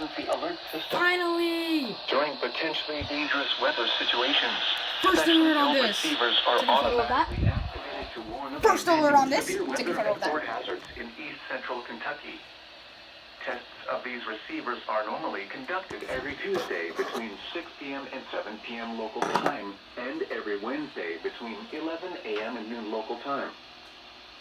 emergency alert system. Finally! During potentially dangerous weather situations, First alert on this. receivers are Take a photo of that. automatically activated to warn of First alert on this. severe Take a weather photo of and or that. hazards in east central Kentucky. Tests of these receivers are normally conducted every Tuesday between 6 p.m. and 7 p.m. local time, and every Wednesday between 11 a.m. and noon local time.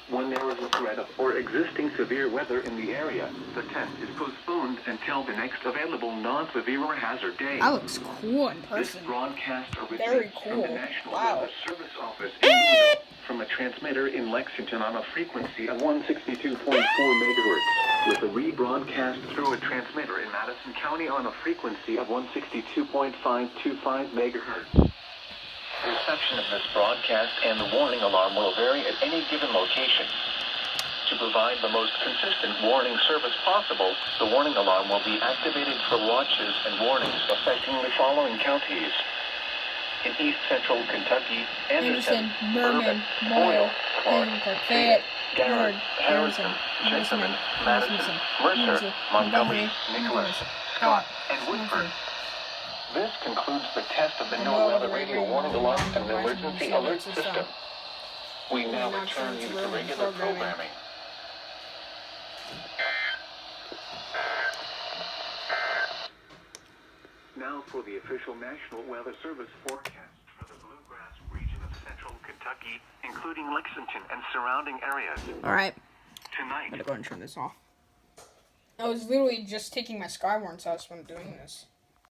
When there is a threat of or existing severe weather in the area, the test is postponed until the next available non-severe hazard day. That looks cool in This person. broadcast originates Very from cool. the National Wow. Weather Service Office in Louisville, from a transmitter in Lexington on a frequency of 162.4 megahertz, with a rebroadcast through a transmitter in Madison County on a frequency of 162.525 megahertz. Reception of this broadcast and the warning alarm will vary at any given location. To provide the most consistent warning service possible, the warning alarm will be activated for watches and warnings affecting the following counties: in east central Kentucky, Anderson, Berman, Boyle, Clark, Fayette, Garrett, Harrison, Jessamine, Madison, Mercer, Montgomery, Nicholas, Scott, and Woodford. This concludes the test of the NOAA Weather Radio Warning Alarm and Emergency Alert System. We now return you to regular programming. Now for the official National Weather Service forecast for the Bluegrass region of central Kentucky, including Lexington and surrounding areas. Alright, Tonight, I'm gonna go and turn this off. I was literally just taking my Skywarn test when doing this.